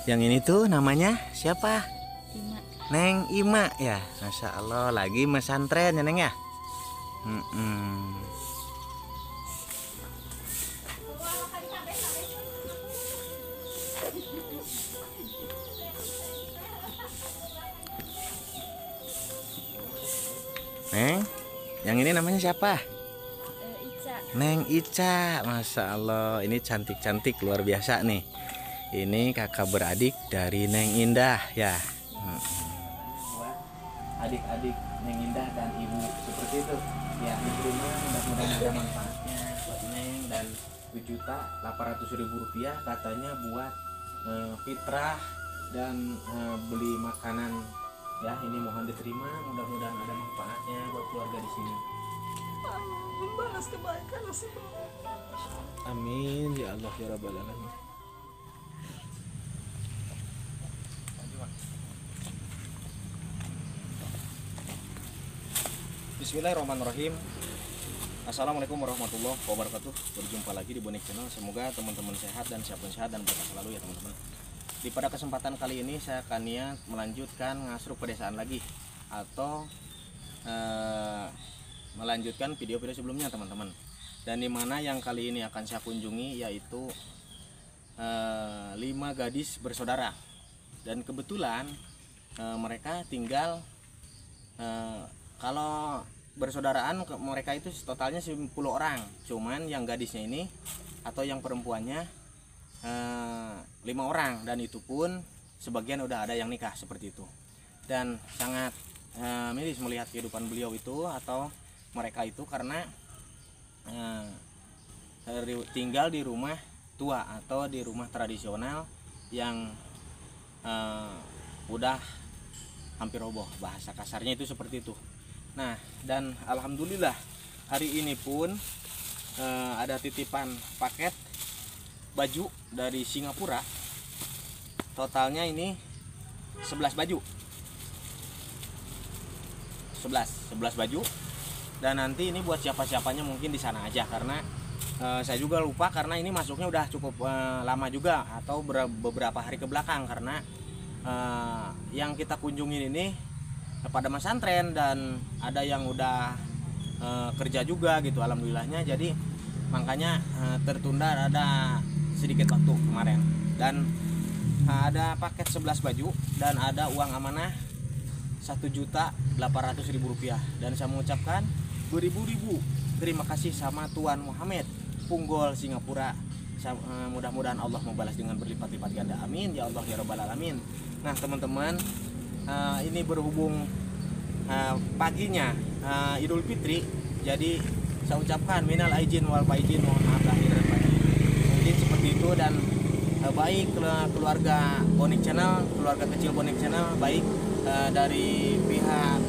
Yang ini tuh namanya siapa? Ima. Neng Ima ya. Masya Allah, lagi mesantren ya Neng ya. Neng, yang ini namanya siapa? Ica. Neng Ica. Masya Allah, ini cantik-cantik luar biasa nih. Ini kakak beradik dari Neng Indah ya. Adik-adik Neng Indah dan ibu seperti itu ya, diterima. Mudah-mudahan ada manfaatnya buat Neng. Dan 7.800.000 rupiah katanya buat fitrah dan beli makanan ya. Ini mohon diterima, mudah-mudahan ada manfaatnya buat keluarga di sini. Membalas kebaikan sih. Amin ya Allah ya Rabbal Alamin. Bismillahirrahmanirrahim. Assalamualaikum warahmatullahi wabarakatuh. Berjumpa lagi di Bonek Channel. Semoga teman-teman sehat dan siapapun sehat dan berkah selalu ya teman-teman. Di pada kesempatan kali ini saya akan niat melanjutkan ngasruk pedesaan lagi, atau melanjutkan video-video sebelumnya teman-teman. Dan dimana yang kali ini akan saya kunjungi yaitu 5 gadis bersaudara. Dan kebetulan mereka tinggal kalau bersaudaraan mereka itu totalnya 10 orang. Cuman yang gadisnya ini atau yang perempuannya 5 orang, dan itu pun sebagian udah ada yang nikah seperti itu. Dan sangat miris melihat kehidupan beliau itu atau mereka itu, karena tinggal di rumah tua atau di rumah tradisional yang udah hampir roboh, bahasa kasarnya itu seperti itu. Nah, dan alhamdulillah hari ini pun ada titipan paket baju dari Singapura. Totalnya ini 11 baju. 11 baju. Dan nanti ini buat siapa-siapanya mungkin di sana aja, karena saya juga lupa karena ini masuknya udah cukup lama juga, atau beberapa hari ke belakang, karena yang kita kunjungin ini pada pesantren dan ada yang udah kerja juga gitu alhamdulillahnya. Jadi makanya tertunda ada sedikit waktu kemarin. Dan ada paket 11 baju dan ada uang amanah 1.800.000 rupiah. Dan saya mengucapkan beribu-ribu terima kasih sama Tuan Muhammad Punggol Singapura. Mudah-mudahan Allah membalas dengan berlipat-lipat ganda, amin ya Allah ya Rabbal Alamin. Nah teman-teman, ini berhubung paginya Idul Fitri, jadi saya ucapkan minal aidin wal faizin, mohon maaf lahir dan batin. Mungkin seperti itu. Dan baik keluarga Bonek Channel, keluarga kecil Bonek Channel, baik dari pihak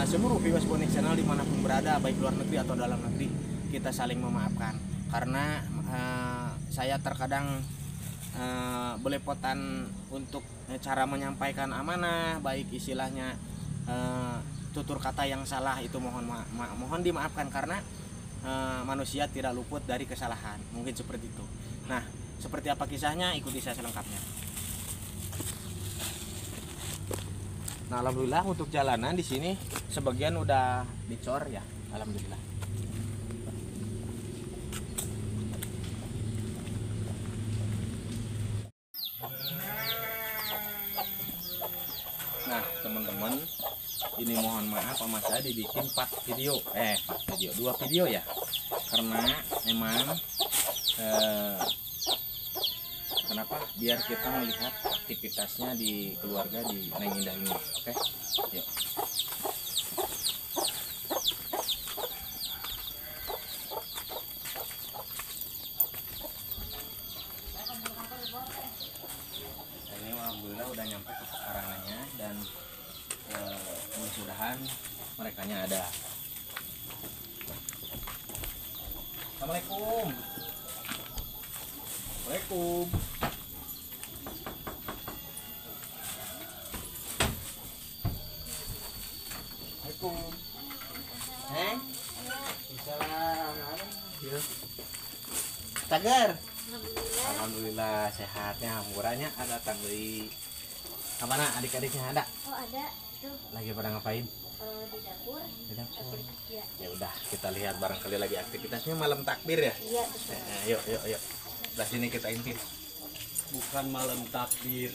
seluruh viewers Bonek Channel dimanapun berada, baik luar negeri atau dalam negeri, kita saling memaafkan. Karena saya terkadang belepotan untuk cara menyampaikan amanah, baik istilahnya tutur kata yang salah itu mohon dimaafkan, karena manusia tidak luput dari kesalahan, mungkin seperti itu. Nah, seperti apa kisahnya, ikuti saya selengkapnya. Nah, alhamdulillah untuk jalanan di sini sebagian udah dicor ya, alhamdulillah. Nah teman-teman, ini mohon maaf sama saya dibikin 2 video ya, karena memang kenapa, biar kita melihat aktivitasnya di keluarga di Neng Indah ini. Oke, yuk. Ini alhamdulillah udah nyampe ke pekarangannya, dan mudah-mudahan merekanya ada. Assalamualaikum. Waalaikumsalam. Assalamualaikum. Salam. Tagar. Alhamdulillah sehatnya, hampurannya ada datang dari kemana adik-adiknya ada? Oh ada tuh Lagi pada ngapain? di dapur. Di dapur. Ya. Ya udah kita lihat barangkali lagi aktivitasnya malam takbir ya. Iya betul. Yuk. Sebelah sini kita intip. Bukan malam takbir.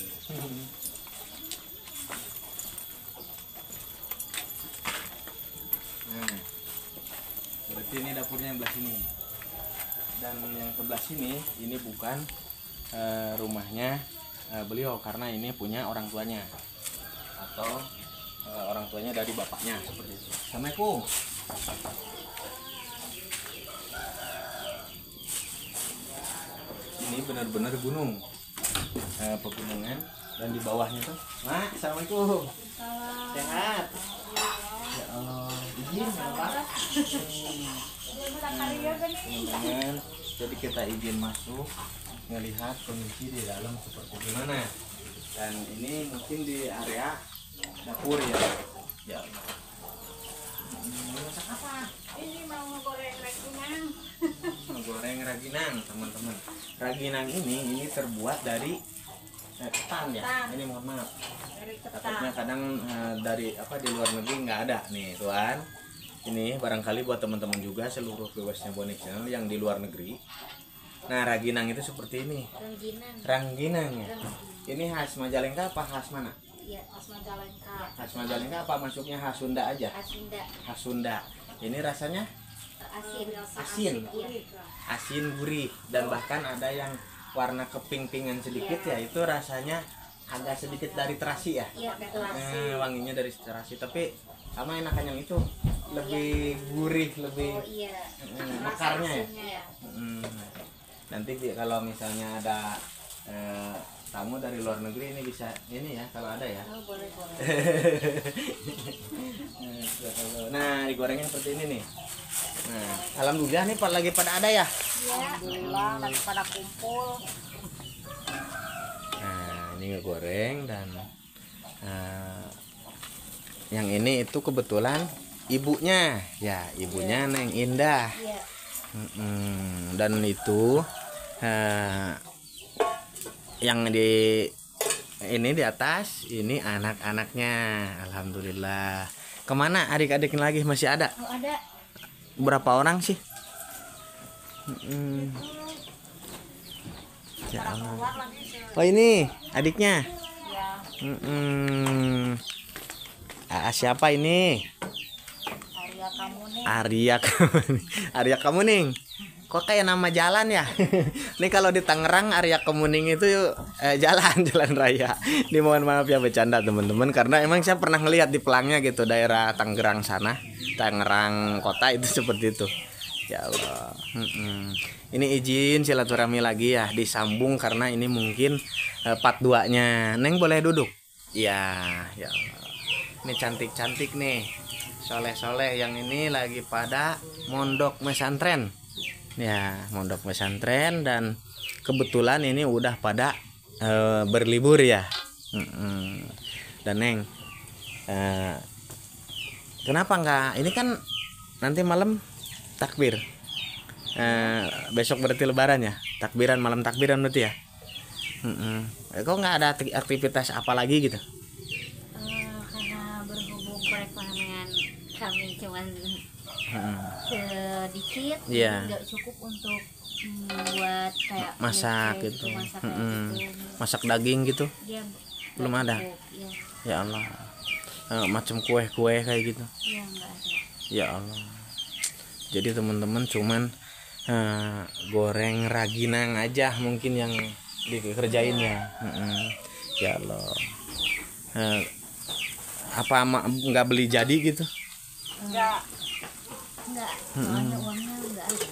Nah, berarti ini dapurnya yang sebelah sini. Dan yang sebelah sini ini bukan rumahnya beliau karena ini punya orang tuanya atau orang tuanya dari bapaknya seperti itu. Assalamualaikum. Ini benar-benar gunung, pegunungan, dan di bawahnya tuh. Mak, assalamualaikum. Sehat. Ya Allah, izin apa? Teman-teman, jadi kita izin masuk melihat kondisi di dalam seperti gimana. Dan ini mungkin di area dapur ya. Ya Allah. Masak apa? Ini mau goreng raginang. Goreng raginang, teman-teman. Raginang ini terbuat dari ketan ya. Ketan. Ini mohon maaf. Dari Takutnya ketan. kadang dari di luar negeri nggak ada nih tuan. Ini barangkali buat teman-teman juga seluruh viewers-nya Bonik Channel yang di luar negeri. Nah, raginang itu seperti ini. Rengginang. Rangginang ya. Ini khas Majalengka apa khas mana? Iya, khas Majalengka. Khas Majalengka apa masuknya khas Sunda aja? Asinda. Khas Sunda. Ini rasanya Asin. asin, Iya. asin gurih dan bahkan ada yang warna keping-pingan sedikit ya, itu rasanya agak sedikit dari terasi ya. Iya, betul. Wanginya dari terasi, tapi sama enakan yang itu lebih gurih, lebih Oh iya. mekarnya ya. Asinnya ya. Nanti kalau misalnya ada tamu dari luar negeri ini bisa ini ya kalau ada ya. Oh, boleh. Nah, digorengnya seperti ini nih. Nah, alhamdulillah nih lagi pada ada ya. Iya. Alhamdulillah lagi pada kumpul. Nah, ini ngegoreng dan yang ini itu kebetulan ibunya ya, ibunya Neng Indah. Iya. Dan itu yang di ini di atas ini anak-anaknya. Alhamdulillah. Kemana adik-adik lagi masih ada? Oh, ada. Berapa orang sih? Ya Allah. Keluar lagi Oh ini adiknya. ya. Siapa ini? Arya kamu nih. Arya Kemuning. Kok kayak nama jalan ya? Nih kalau di Tangerang Arya Kemuning itu jalan raya. Ini mohon maaf ya bercanda teman-teman karena emang saya pernah ngelihat di pelangnya gitu daerah Tangerang sana, Tangerang kota itu seperti itu. Ya Allah. Ini izin silaturahmi lagi ya disambung karena ini mungkin part 2-nya. Neng boleh duduk? Ya Allah. Ini cantik-cantik nih. Soleh-soleh yang ini lagi pada mondok pesantren. Ya, mondok pesantren dan kebetulan ini udah pada berlibur ya. Dan Neng, kenapa enggak? Ini kan nanti malam takbir. Besok berarti lebaran ya. Takbiran, malam takbiran berarti ya. Kok nggak ada aktivitas apa lagi gitu? Karena berhubung perekonomian kami cuman sedikit, Iya. nggak cukup untuk buat kayak Masak kue-kue gitu. masak kayak gitu. Masak daging gitu. Dia Belum nggak ada? cukup, ya. Ya Allah. Macam kue-kue kayak gitu. Iya, nggak ada. Ya Allah. Jadi teman-teman cuman goreng raginang aja mungkin yang dikerjain ya. Ya Allah. Apa nggak beli jadi gitu? Nggak, soalnya uangnya nggak ada.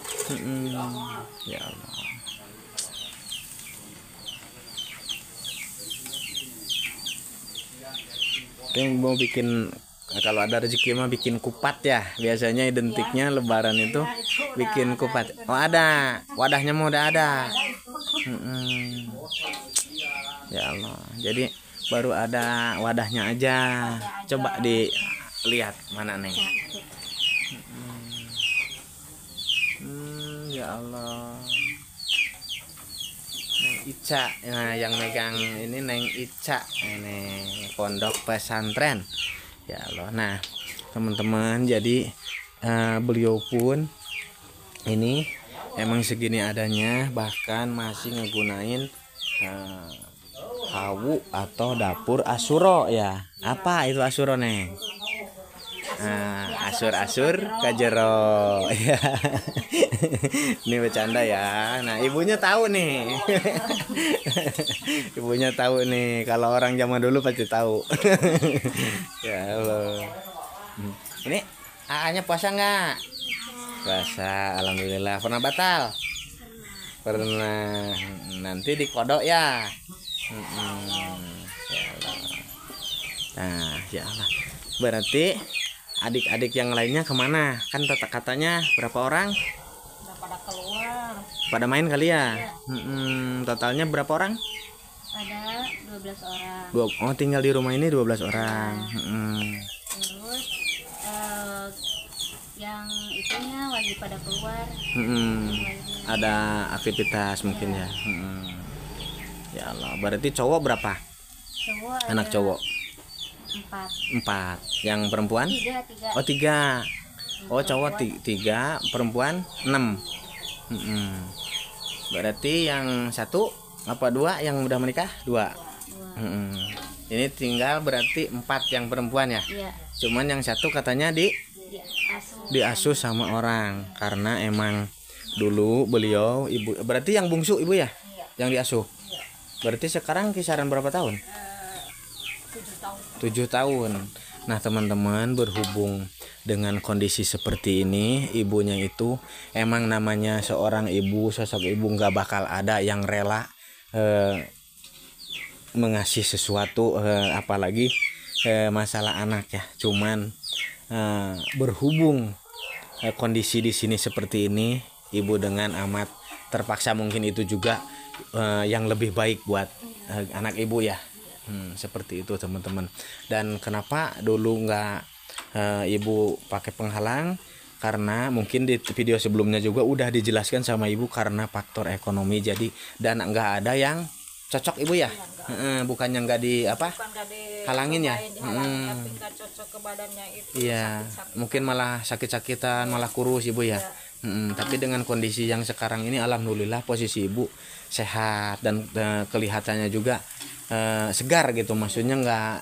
Ya Allah. Yang mau bikin kalau ada rezeki mah bikin kupat ya. Biasanya identiknya lebaran itu bikin kupat. Oh ada, wadahnya mau udah ada. Ya Allah. Jadi baru ada wadahnya aja. Coba dilihat mana Neng. Ya Allah. Ica. Nah, yang megang ini Neng Ica. Ini pondok pesantren. Ya Allah. Nah, teman-teman, jadi beliau pun ini emang segini adanya, bahkan masih ngegunain hawu atau dapur asuro ya. Apa itu asuro, Neng? Asur-asur kajero ya. Ini bercanda ya. Nah, ibunya tahu nih. Ibunya tahu nih. Kalau orang zaman dulu pasti tahu. Ya Allah. Ini AA-nya puasa nggak? Puasa, alhamdulillah. Pernah batal? Pernah. Nanti dikodok ya. Ya Allah. Nah, ya Allah. Berarti adik-adik yang lainnya kemana? Kan katanya berapa orang? Udah pada keluar. Pada main kali ya? Iya. Totalnya berapa orang? Ada 12 orang. Oh, tinggal di rumah ini 12 orang. Terus yang itunya lagi pada keluar. Ada aktivitas mungkin ya. Ya Allah, berarti cowok berapa? Cowok Anak ada cowok 4. 4. Yang perempuan? 3. Oh, 3. Oh, cowok 3, perempuan 6. Berarti yang 1 apa 2 yang udah menikah? 2. Ini tinggal berarti 4 yang perempuan ya. Iya. Cuman yang 1 katanya diasuh sama orang karena emang dulu beliau ibu, berarti yang bungsu ibu ya, yang diasuh. Berarti sekarang kisaran berapa tahun? 7 tahun. Nah, teman-teman, berhubung dengan kondisi seperti ini, ibunya itu emang namanya seorang ibu, sosok ibu nggak bakal ada yang rela mengasih sesuatu, apalagi masalah anak ya. Cuman berhubung kondisi di sini seperti ini, ibu dengan amat terpaksa, mungkin itu juga yang lebih baik buat anak ibu ya. Seperti itu, teman-teman. Dan kenapa dulu nggak ibu pakai penghalang? Karena mungkin di video sebelumnya juga udah dijelaskan sama ibu, karena faktor ekonomi. Jadi dan nggak ada yang cocok ibu ya. Bukannya nggak di apa? Halangin ya. Tapi nggak cocok ke badannya itu. Iya, mungkin malah sakit-sakitan, malah kurus ibu ya. Tapi dengan kondisi yang sekarang ini, alhamdulillah posisi ibu sehat dan kelihatannya juga segar gitu. Maksudnya nggak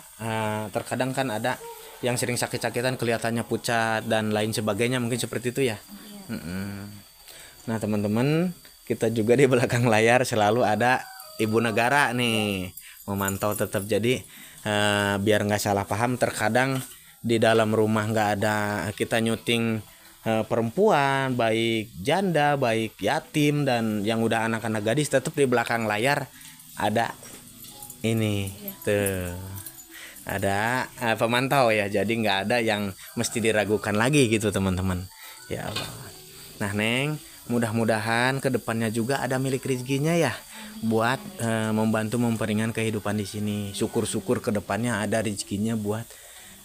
terkadang kan ada yang sering sakit-sakitan kelihatannya pucat dan lain sebagainya, mungkin seperti itu ya. Nah, teman-teman, kita juga di belakang layar selalu ada ibu negara nih memantau tetap. Jadi biar nggak salah paham, terkadang di dalam rumah nggak ada kita nyuting perempuan, baik janda, baik yatim, dan yang udah anak-anak gadis, tetap di belakang layar ada ini tuh, ada pemantau ya. Jadi nggak ada yang mesti diragukan lagi gitu, teman-teman. Ya Allah. Nah, Neng, mudah-mudahan kedepannya juga ada milik rezekinya ya, buat membantu memperingan kehidupan di sini. Syukur-syukur kedepannya ada rezekinya buat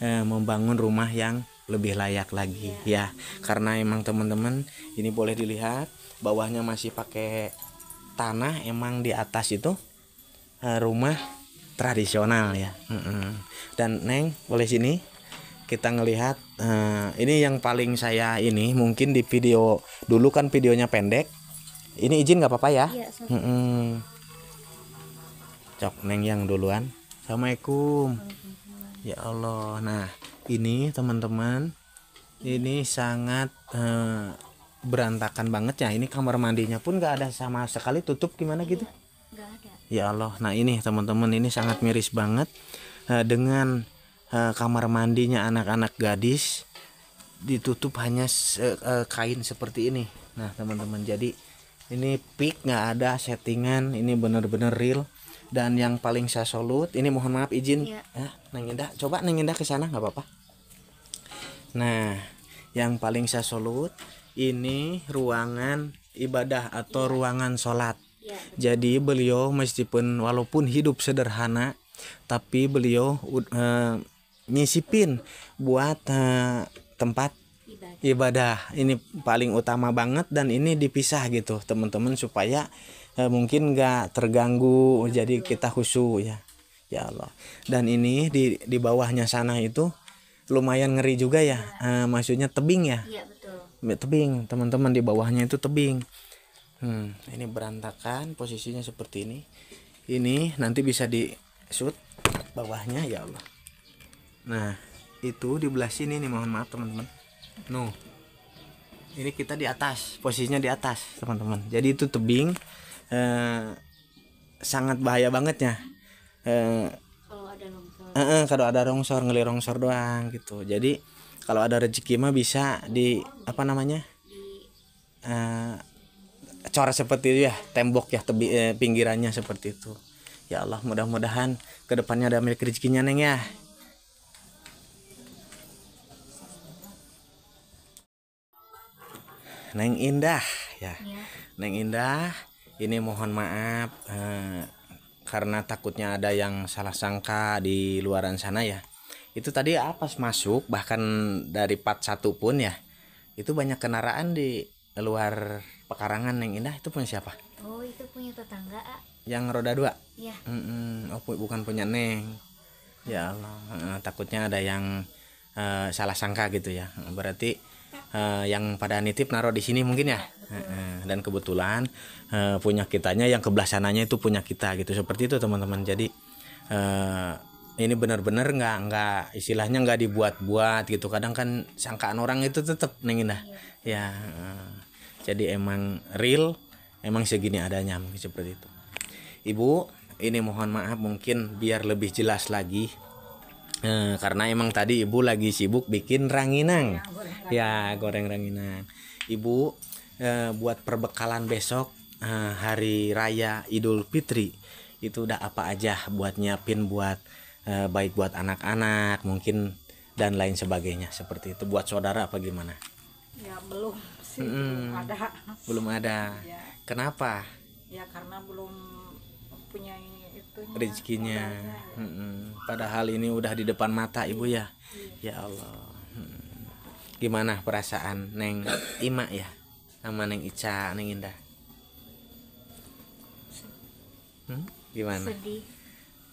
membangun rumah yang lebih layak lagi ya. Karena emang teman-teman, ini boleh dilihat bawahnya masih pakai tanah, emang di atas itu rumah tradisional ya. Dan Neng, boleh sini kita ngelihat ini yang paling saya ini, mungkin di video dulu kan videonya pendek. Ini izin nggak apa-apa ya? Iya, Cok Neng yang duluan. Assalamualaikum. Ya Allah. Nah, ini teman-teman, ini sangat berantakan banget ya. Ini kamar mandinya pun nggak ada sama sekali tutup, gimana gitu? Nggak ada. Ya Allah. Nah, ini teman-teman, ini sangat miris banget dengan kamar mandinya anak-anak gadis ditutup hanya kain seperti ini. Nah, teman-teman, jadi ini pick, nggak ada settingan, ini bener-bener real. Dan yang paling saya salut, ini mohon maaf izin, Neng Indah, coba Neng Indah ke sana nggak apa-apa. Nah, yang paling saya salut ini ruangan ibadah atau ruangan sholat. Jadi beliau meskipun walaupun hidup sederhana, tapi beliau nyisipin buat tempat ibadah. Ini paling utama banget, dan ini dipisah gitu, teman-teman, supaya mungkin nggak terganggu, jadi kita khusyuk ya. Ya Allah. Dan ini di bawahnya sana itu lumayan ngeri juga ya. Maksudnya tebing ya. Iya betul. Tebing, teman-teman, di bawahnya itu tebing. Ini berantakan posisinya seperti ini. Ini nanti bisa di shoot bawahnya ya Allah. Nah, itu di belah sini nih, mohon maaf teman-teman. Ini kita di atas, posisinya di atas teman-teman. Jadi itu tebing, sangat bahaya banget ya. Kalau ada longsor. Kalau ada rongsor, ngeli rongsor doang gitu. Jadi kalau ada rezeki mah bisa di apa namanya, cor seperti itu ya, tembok ya, pinggirannya seperti itu. Ya Allah, mudah-mudahan kedepannya ada milik rezekinya Neng ya. Neng Indah ya. Ya. Neng Indah, ini mohon maaf karena takutnya ada yang salah sangka di luaran sana ya. Itu tadi apa masuk, bahkan dari part 1 pun ya, itu banyak kendaraan di luar pekarangan Neng Indah. Itu punya siapa? Oh, itu punya tetangga, A. Yang roda 2? Iya. Oh, bukan punya Neng. Ya Allah, takutnya ada yang salah sangka gitu ya. Berarti yang pada nitip naruh di sini mungkin ya. Dan kebetulan punya kitanya yang kebelah sananya itu punya kita gitu, seperti itu teman-teman. Jadi ini benar-benar nggak istilahnya nggak dibuat-buat gitu. Kadang kan sangkaan orang itu tetap Neng Indah ya. Jadi emang real, emang segini adanya, mungkin seperti itu. Ibu, ini mohon maaf mungkin biar lebih jelas lagi, karena emang tadi ibu lagi sibuk bikin ranginang ya, goreng ranginang. Ibu buat perbekalan besok hari raya Idul Fitri itu udah apa aja buat nyiapin, buat baik buat anak-anak mungkin dan lain sebagainya seperti itu. Buat saudara apa gimana? Ya belum sih, belum ada. Belum ada. Ya. Kenapa? Ya karena belum punya itunya, Rezekinya. modalnya. Padahal ini udah di depan mata ibu ya. Ya Allah. Gimana perasaan Neng Ima ya sama Neng Ica, Neng Indah? Gimana? Sedih.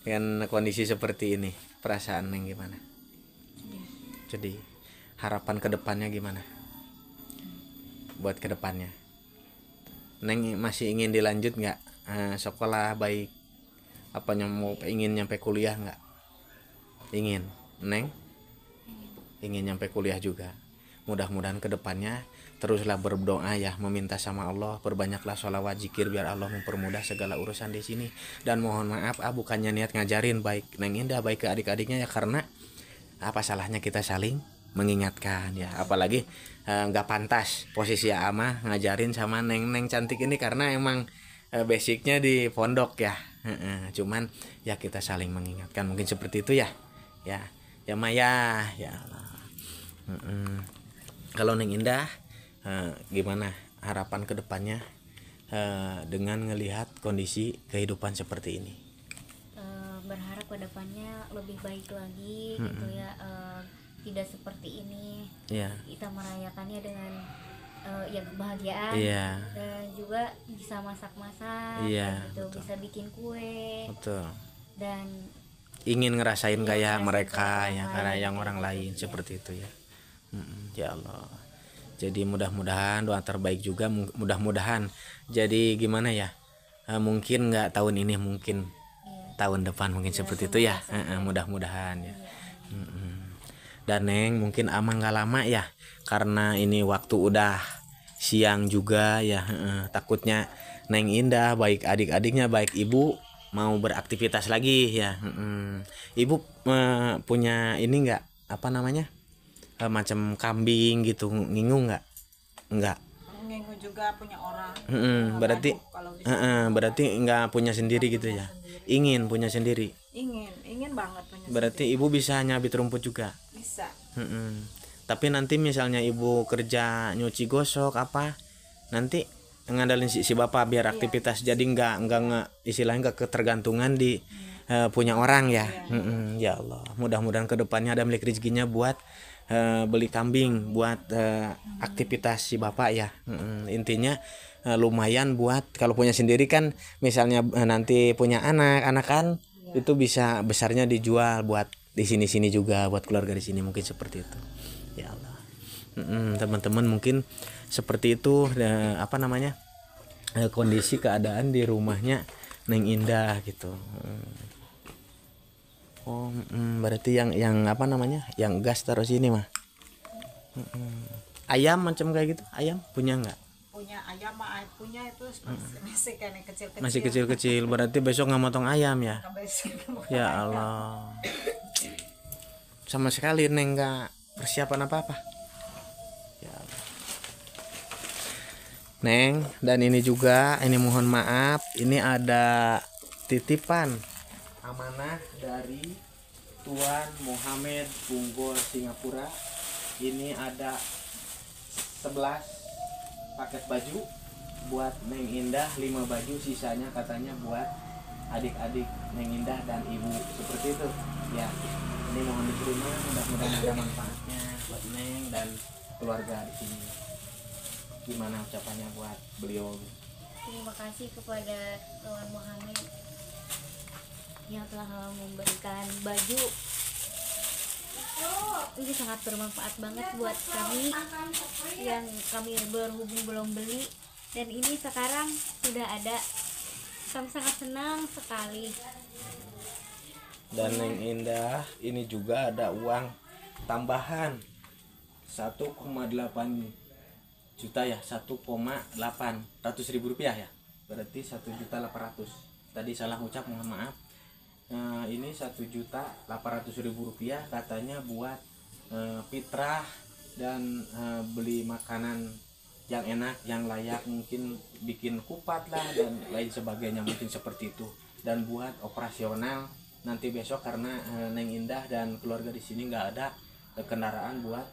Dengan kondisi seperti ini, perasaan Neng gimana? Jadi harapan kedepannya gimana? Buat kedepannya, Neng masih ingin dilanjut nggak sekolah, baik apanya, mau ingin nyampe kuliah nggak? Ingin, Neng? Ingin nyampe kuliah juga. Mudah-mudahan kedepannya teruslah berdoa ya, meminta sama Allah, perbanyaklah sholawat zikir biar Allah mempermudah segala urusan di sini. Dan mohon maaf, bukannya niat ngajarin baik Neng Indah baik ke adik-adiknya ya, karena apa salahnya kita saling mengingatkan ya. Apalagi nggak pantas posisi ama ngajarin sama Neng cantik ini, karena emang basicnya di pondok ya. Cuman ya kita saling mengingatkan, mungkin seperti itu ya. Ya Maya ya Allah. Kalau Neng Indah gimana harapan kedepannya dengan ngelihat kondisi kehidupan seperti ini? Berharap kedepannya lebih baik lagi gitu ya, tidak seperti ini. Kita merayakannya dengan ya kebahagiaan. Dan juga bisa masak-masak gitu, betul. Bisa bikin kue. Betul. Dan ingin ngerasain kayak mereka ya, karena yang orang lain seperti itu ya. Ya Allah. Jadi mudah-mudahan doa terbaik juga, mudah-mudahan. Jadi gimana ya? Mungkin nggak tahun ini, mungkin tahun depan mungkin seperti itu ya. Mudah-mudahan ya. Dan Neng mungkin ama nggak lama ya, karena ini waktu udah siang juga ya. Takutnya Neng Indah baik adik-adiknya baik ibu mau beraktivitas lagi ya. Ibu punya ini nggak, apa namanya, macam kambing gitu, ngingu nggak? Enggak. Ngingu juga punya orang. Berarti berarti nggak punya sendiri gitu ya. Ingin punya sendiri. Ingin banget punya. Berarti sendiri. ibu bisa nyabit rumput juga. Bisa. Tapi nanti misalnya ibu kerja nyuci gosok apa, nanti ngandalin si bapak biar aktivitas. Jadi nggak istilahnya nggak ketergantungan di punya orang ya. Ya Allah, mudah-mudahan kedepannya ada milik rezekinya buat beli kambing buat aktivitas si bapak ya. Intinya lumayan buat kalau punya sendiri kan, misalnya nanti punya anak kan itu bisa besarnya dijual buat di sini-sini juga, buat keluarga di sini, mungkin seperti itu. Ya Allah. Teman-teman mungkin seperti itu apa namanya kondisi keadaan di rumahnya Neng Indah gitu. Oh, berarti yang apa namanya, yang gas taruh sini mah. Ayam macam kayak gitu, ayam punya nggak? Punya ayam mah punya itu masih kayak kecil-kecil. Masih kecil-kecil, berarti besok nggak motong ayam ya? Ya ayam. Allah, sama sekali Neng nggak persiapan apa-apa. Ya Allah. Neng, dan ini juga, ini mohon maaf, ini ada titipan amanah dari Tuan Muhammad Bunggol Singapura. Ini ada 11 paket baju buat Neng Indah, 5 baju, sisanya katanya buat adik-adik Neng Indah dan ibu, seperti itu ya. Ini mohon diterima, mudah-mudahan ada manfaatnya buat Neng dan keluarga di sini. Gimana ucapannya buat beliau? Terima kasih kepada Tuan Muhammad yang telah memberikan baju. Ini sangat bermanfaat banget buat kami yang kami berhubung belum beli, dan ini sekarang sudah ada. Kami sangat senang sekali. Dan Neng Indah ini juga ada uang tambahan 1,8 juta ya, 1,800.000 rupiah ya, berarti 1.800.000. Tadi salah ucap, mohon maaf. Ini 1.800.000 rupiah katanya buat fitrah dan beli makanan yang enak, yang layak, mungkin bikin kupat lah dan lain sebagainya, mungkin seperti itu. Dan buat operasional nanti besok, karena Neng Indah dan keluarga di sini nggak ada kendaraan buat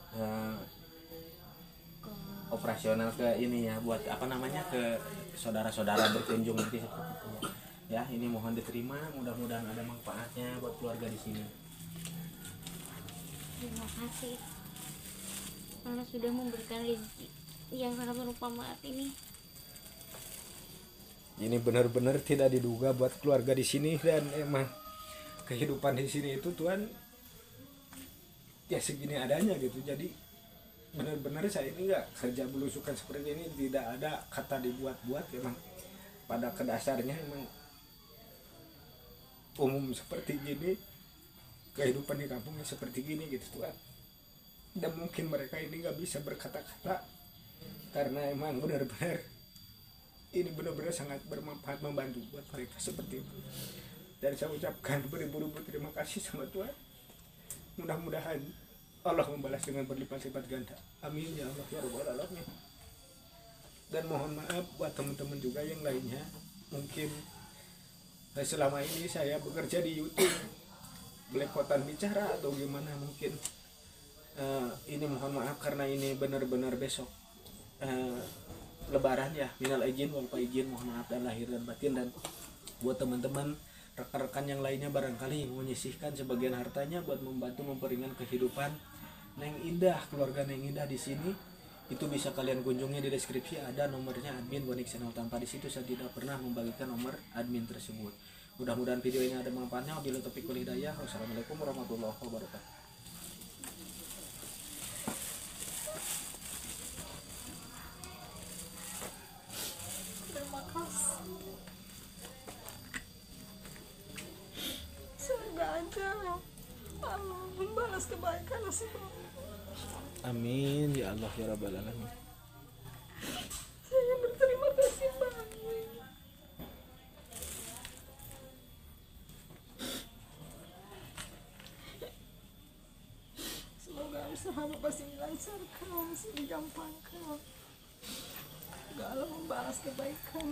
operasional ke ini ya, buat apa namanya, ke saudara-saudara berkunjung nanti seperti itu ya. Ini mohon diterima, mudah-mudahan ada manfaatnya buat keluarga di sini. Terima kasih karena sudah memberikan rezeki yang sangat bermanfaat ini. Ini benar-benar tidak diduga buat keluarga di sini, dan emang kehidupan di sini itu Tuhan ya segini adanya gitu. Jadi benar-benar saya ini nggak kerja belusukan seperti ini, tidak ada kata dibuat-buat, emang pada kedasarnya emang umum seperti gini, kehidupan di kampungnya seperti gini gitu Tuhan. Dan mungkin mereka ini nggak bisa berkata-kata karena emang benar-benar ini benar-benar sangat bermanfaat, membantu buat mereka seperti itu. Dan saya ucapkan beribu-ribu terima kasih sama Tuhan. Mudah-mudahan Allah membalas dengan berlipat-lipat ganda. Amin ya Allah ya Rabbal Alamin. Dan mohon maaf buat teman-teman juga yang lainnya, mungkin selama ini saya bekerja di YouTube belepotan bicara atau gimana, mungkin ini mohon maaf karena ini benar-benar besok Lebaran ya. Minal izin wal faizin, mohon maaf dan lahir dan batin. Dan buat teman-teman rekan-rekan yang lainnya barangkali menyisihkan sebagian hartanya buat membantu memperingan kehidupan Neng Indah, keluarga Neng Indah di sini, itu bisa kalian kunjungi di deskripsi, ada nomornya admin Bonik Channel. Tanpa di situ saya tidak pernah membagikan nomor admin tersebut. Mudah-mudahan video ini ada manfaatnya. Wabillahi taufiq wal hidayah. Wassalamualaikum warahmatullahi wabarakatuh. Terima kasih. Semoga aja Allah membalas kebaikan semua. Amin ya Allah ya Rabbal Alamin. Saya berterima kasih banyak. Semoga usaha Bapak sini lancarkan, sini gampangkan. Semoga Allah membalas kebaikan.